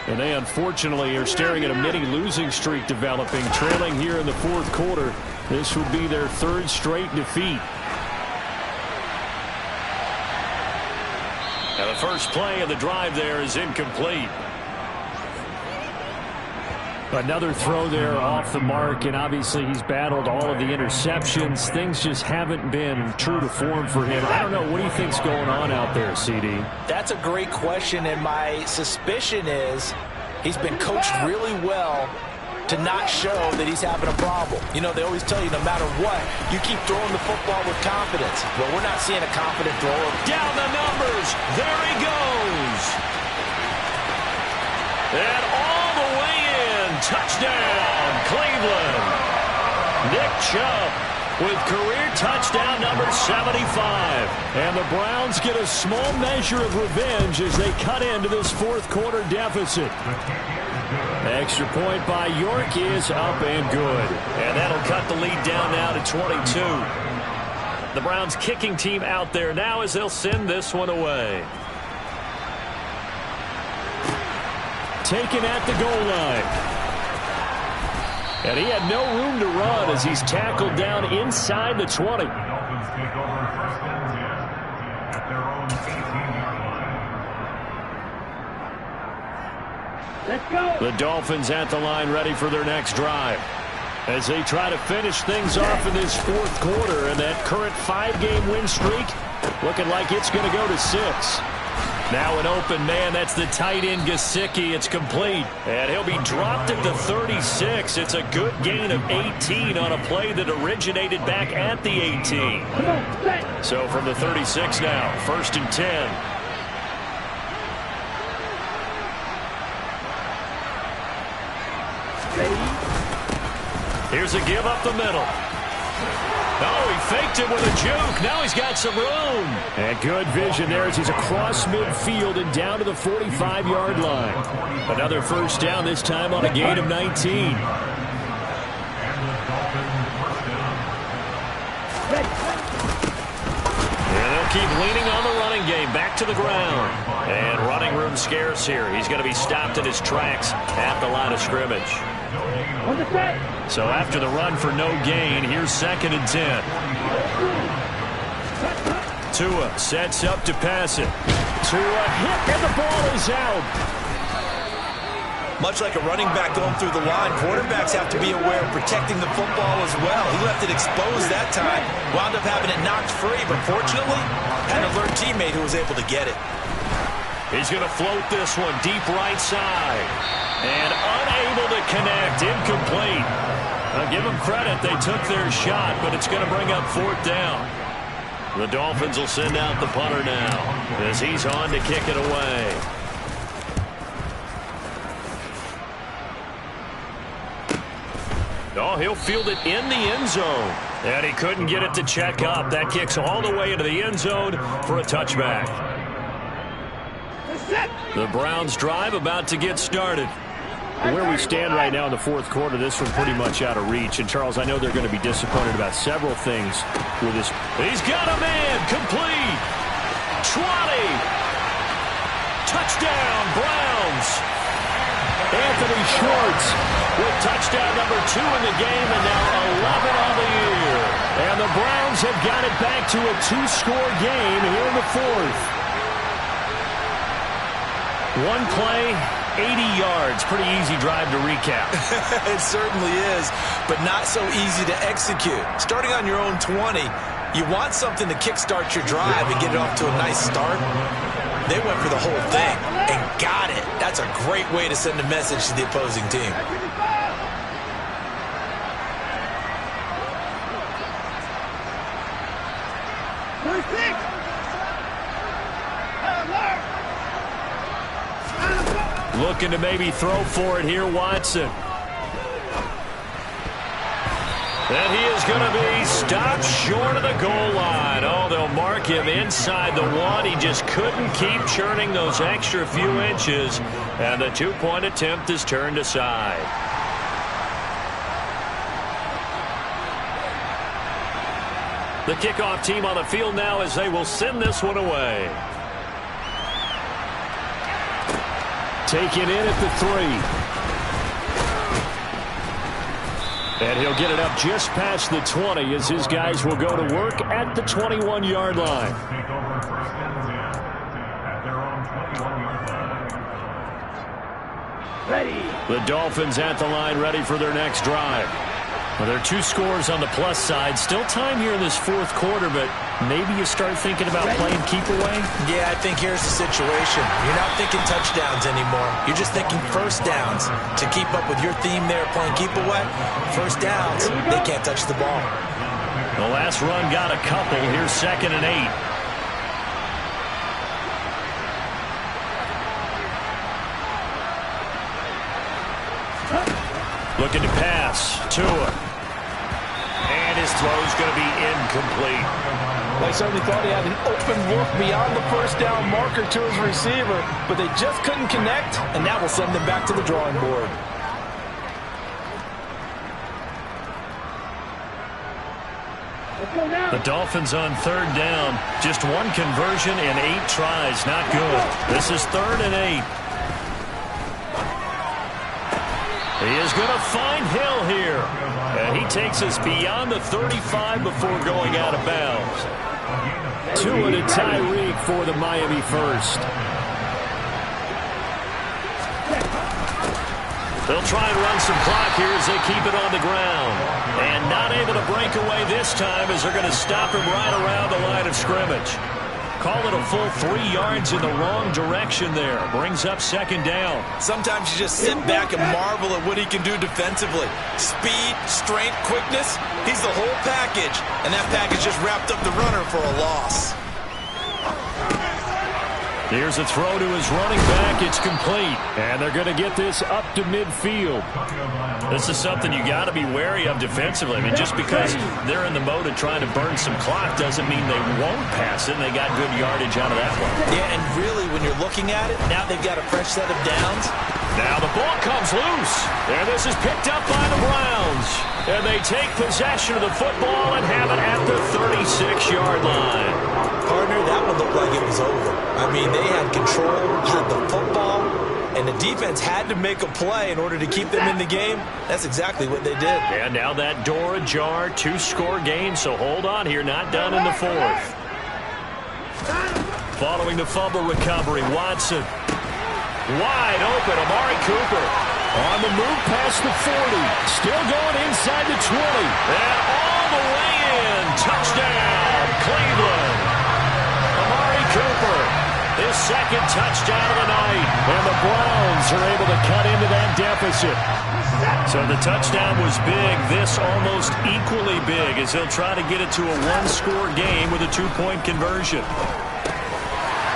And they unfortunately are staring at a mini losing streak developing, trailing here in the 4th quarter. This would be their 3rd straight defeat. Now the first play of the drive there is incomplete. Another throw there off the mark, and obviously he's battled all of the interceptions. Things just haven't been true to form for him. I don't know. What do you think's going on out there, CD? That's a great question, and my suspicion is he's been coached really well to not show that he's having a problem. You know, they always tell you no matter what, you keep throwing the football with confidence. Well, we're not seeing a confident thrower. Down the numbers. There he goes. And all the way in. Touchdown, Cleveland. Nick Chubb with career touchdown number 75. And the Browns get a small measure of revenge as they cut into this 4th quarter deficit. Extra point by York is up and good. And that'll cut the lead down now to 22. The Browns kicking team out there now as they'll send this one away. Taken at the goal line. And he had no room to run as he's tackled down inside the 20. Let's go. The Dolphins at the line ready for their next drive as they try to finish things off in this 4th quarter, and that current 5-game win streak looking like it's going to go to 6. Now an open man. That's the tight end Gesicki. It's complete. And he'll be dropped at the 36. It's a good gain of 18 on a play that originated back at the 18. So from the 36 now, 1st and 10. Here's a give up the middle. Oh, he faked it with a juke. Now he's got some room. And good vision there as he's across midfield and down to the 45-yard line. Another first down, this time on a gain of 19. And they'll They'll keep leaning on the running game. Back to the ground. And running room scarce here. He's going to be stopped in his tracks at the line of scrimmage. So after the run for no gain, here's 2nd and 10. Tua sets up to pass it. Tua hit, and the ball is out. Much like a running back going through the line, quarterbacks have to be aware of protecting the football as well. He left it exposed that time, wound up having it knocked free, but fortunately, had an alert teammate who was able to get it. He's going to float this one deep right side. And unable to connect, incomplete. Now give them credit, they took their shot, but it's going to bring up 4th down. The Dolphins will send out the punter now as he's on to kick it away. Oh, he'll field it in the end zone. And he couldn't get it to check up. That kicks all the way into the end zone for a touchback. The Browns drive about to get started. Where we stand right now in the 4th quarter, this one pretty much out of reach. And, Charles, I know they're going to be disappointed about several things with this. He's got a man. Complete. 20. Touchdown, Browns. Anthony Schwartz with touchdown number 2 in the game, and now 11 on the year. And the Browns have got it back to a 2-score game here in the 4th. One play, 80 yards. Pretty easy drive to recap. It certainly is, but not so easy to execute. Starting on your own 20, you want something to kickstart your drive and get it off to a nice start. They went for the whole thing and got it. That's a great way to send a message to the opposing team. Looking to maybe throw for it here, Watson. And he is going to be stopped short of the goal line. Oh, they'll mark him inside the 1. He just couldn't keep churning those extra few inches. And the 2-point attempt is turned aside. The kickoff team on the field now as they will send this one away. Taken in at the 3. And he'll get it up just past the 20 as his guys will go to work at the 21-yard line. Ready. The Dolphins at the line ready for their next drive. Well, there are 2 scores on the plus side. Still time here in this 4th quarter, but maybe you start thinking about playing keep away? Yeah, I think here's the situation. You're not thinking touchdowns anymore. You're just thinking first downs. To keep up with your theme there, playing keep away, first downs, they can't touch the ball. The last run got a couple. Here's 2nd and 8. Looking to pass. Tua. And his throw's going to be incomplete. They certainly thought he had an open look beyond the first down marker to his receiver, but they just couldn't connect, and that will send them back to the drawing board. The Dolphins on 3rd down. Just 1 conversion in 8 tries. Not good. This is 3rd and 8. He is going to find Hill here. And he takes us beyond the 35 before going out of bounds. Tua to Tyreek for the Miami first. They'll try and run some clock here as they keep it on the ground. And not able to break away this time as they're going to stop him right around the line of scrimmage. Call it a full 3 yards in the wrong direction there. Brings up 2nd down. Sometimes you just sit back and marvel at what he can do defensively. Speed, strength, quickness, he's the whole package. And that package just wrapped up the runner for a loss. Here's a throw to his running back. It's complete. And they're going to get this up to midfield. This is something you got to be wary of defensively. I mean, just because they're in the mode of trying to burn some clock doesn't mean they won't pass it. And they got good yardage out of that one. Yeah, and really, when you're looking at it, now they've got a fresh set of downs. Now the ball comes loose. And this is picked up by the Browns. And they take possession of the football and have it at the 36-yard line. Partner, that one looked like it was over. I mean, they had control, had the football, and the defense had to make a play in order to keep them in the game. That's exactly what they did. And now that door ajar, 2-score game, so hold on here, not done in the fourth. Following the fumble recovery, Watson. Wide open, Amari Cooper. On the move past the 40. Still going inside the 20. And all the way in. Touchdown, Cleveland. Amari Cooper, his second touchdown of the night. And the Browns are able to cut into that deficit. So the touchdown was big. This almost equally big as he'll try to get it to a 1-score game with a 2-point conversion.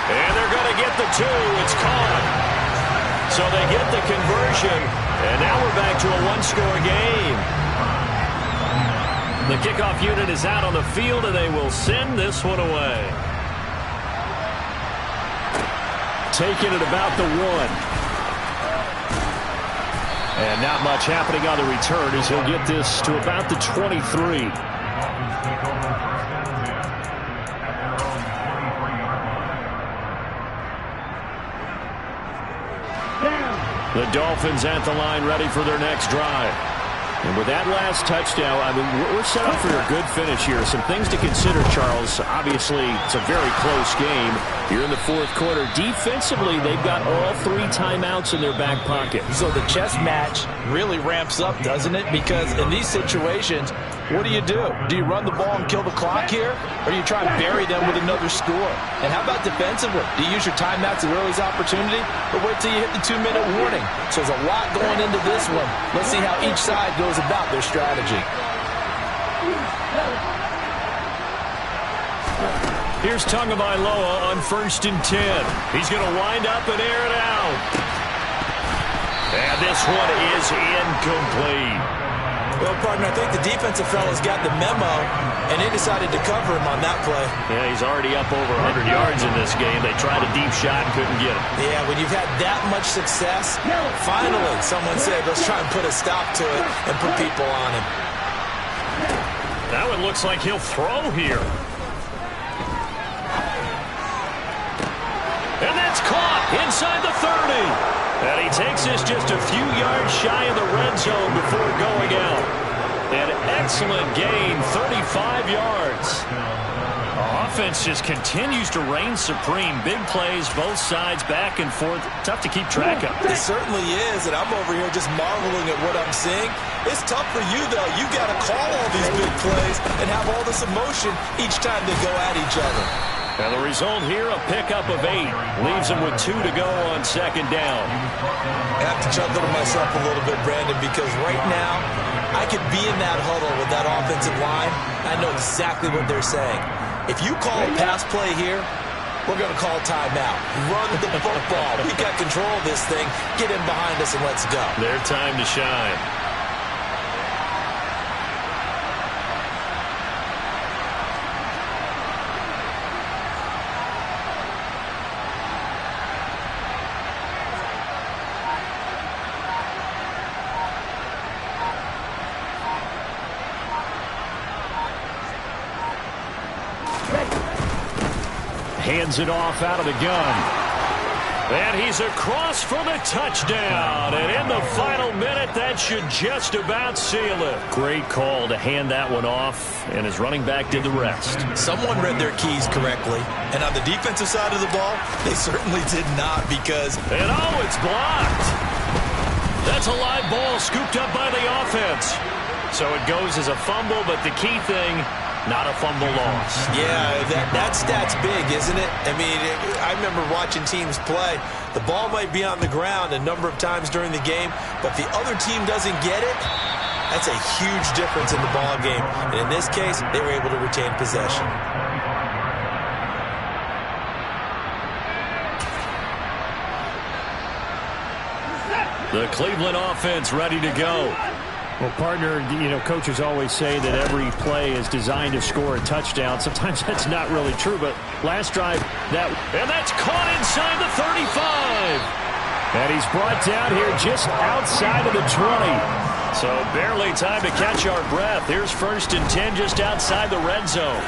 And they're going to get the 2. It's caught. So they get the conversion, and now we're back to a 1-score game. The kickoff unit is out on the field, and they will send this one away. Taking it about the 1. And not much happening on the return as he'll get this to about the 23. The Dolphins at the line ready for their next drive. And with that last touchdown, I mean, we're set up for a good finish here. Some things to consider, Charles. Obviously, it's a very close game. Here in the fourth quarter, defensively, they've got all 3 timeouts in their back pocket. So the chess match really ramps up, doesn't it? Because in these situations, what do? Do you run the ball and kill the clock here? Or do you try and bury them with another score? And how about defensively? Do you use your timeouts at early's opportunity? Or wait till you hit the 2-minute warning? So there's a lot going into this one. Let's see how each side goes about their strategy. Here's Tagovailoa on 1st and 10. He's going to wind up and air it out. And this one is incomplete. Well, partner, I think the defensive fellas got the memo, and they decided to cover him on that play. Yeah, he's already up over 100 yards in this game. They tried a deep shot and couldn't get him. Yeah, when you've had that much success, finally someone said, let's try and put a stop to it and put people on him. That one looks like he'll throw here. And that's caught inside the 30. And he takes this just a few yards shy of the red zone before going out. An excellent gain, 35 yards. Offense just continues to reign supreme. Big plays, both sides, back and forth. Tough to keep track of. It certainly is, and I'm over here just marveling at what I'm seeing. It's tough for you, though. You got to call all these big plays and have all this emotion each time they go at each other. And the result here, a pickup of 8. Leaves them with 2 to go on 2nd down. I have to chuckle to myself a little bit, Brandon, because right now, I could be in that huddle with that offensive line. I know exactly what they're saying. If you call a pass play here, we're going to call timeout. Run the football. We got control of this thing. Get in behind us and let's go. Their time to shine. Hands it off out of the gun. And he's across for the touchdown. And in the final minute, that should just about seal it. Great call to hand that one off, and his running back did the rest. Someone read their keys correctly. And on the defensive side of the ball, they certainly did not because... And oh, it's blocked. That's a live ball scooped up by the offense. So it goes as a fumble, but the key thing... not a fumble loss. Yeah, that stat's big, isn't it? I mean, I remember watching teams play. The ball might be on the ground a number of times during the game, but if the other team doesn't get it, that's a huge difference in the ball game. And in this case, they were able to retain possession. The Cleveland offense ready to go. Well, partner, you know, coaches always say that every play is designed to score a touchdown. Sometimes that's not really true, but last drive, and that's caught inside the 35. And he's brought down here just outside of the 20. So barely time to catch our breath. Here's 1st and 10 just outside the red zone.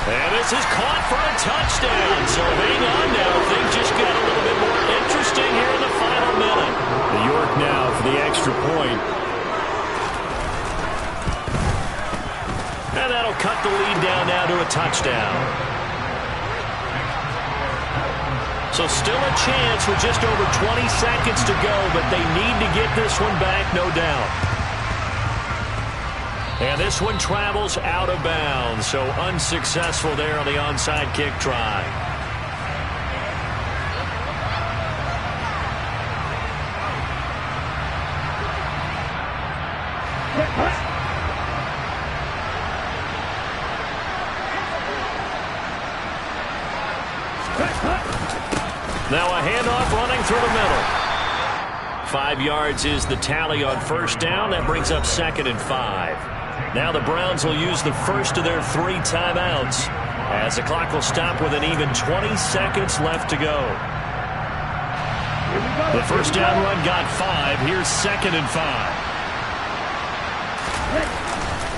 And this is caught for a touchdown. So hang on now. Things just got a little bit more interesting here in the final minute. The York now for the extra point. And that'll cut the lead down now to a touchdown. So still a chance with just over 20 seconds to go, but they need to get this one back, no doubt. And this one travels out of bounds, so unsuccessful there on the onside kick try. Now a handoff running through the middle. 5 yards is the tally on 1st down. That brings up 2nd and 5. Now the Browns will use the first of their 3 timeouts as the clock will stop with an even 20 seconds left to go. The 1st down run got 5. Here's 2nd and 5.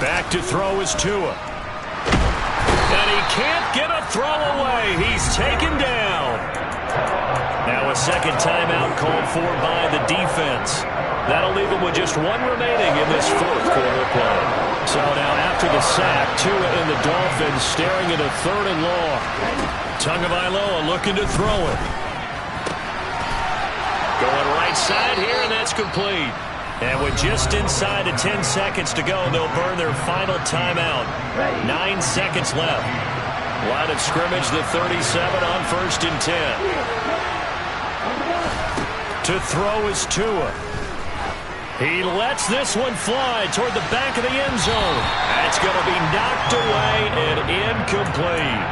Back to throw is Tua. And he can't get a throw away. He's taken down. Now a 2nd timeout called for by the defense. That'll leave them with just 1 remaining in this 4th quarter play. So now after the sack, Tua and the Dolphins staring at a 3rd and long. Tagovailoa looking to throw it. Going right side here, and that's complete. And with just inside of 10 seconds to go, they'll burn their final timeout. 9 seconds left. Line of scrimmage, the 37 on 1st and 10. To throw is Tua. He lets this one fly toward the back of the end zone. That's going to be knocked away and incomplete.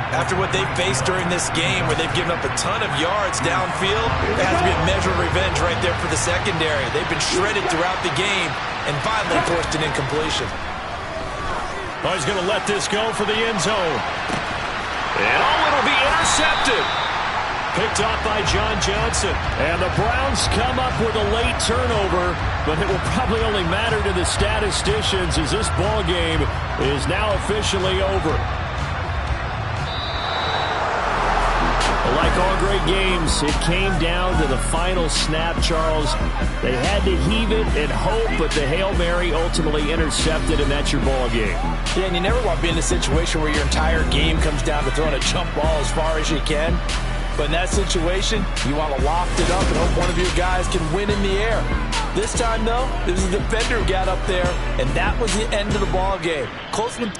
After what they've faced during this game, where they've given up a ton of yards downfield, there has to be a measure of revenge right there for the secondary. They've been shredded throughout the game and finally forced an incompletion. Oh, he's going to let this go for the end zone. And it'll be intercepted. Picked off by John Johnson. And the Browns come up with a late turnover, but it will probably only matter to the statisticians as this ball game is now officially over. Like all great games, it came down to the final snap, Charles. They had to heave it and hope, but the Hail Mary ultimately intercepted, and that's your ball game. Yeah, and you never want to be in a situation where your entire game comes down to throwing a jump ball as far as you can. But in that situation, you want to loft it up and hope one of your guys can win in the air. This time, though, it was the defender who got up there, and that was the end of the ball game. Close one.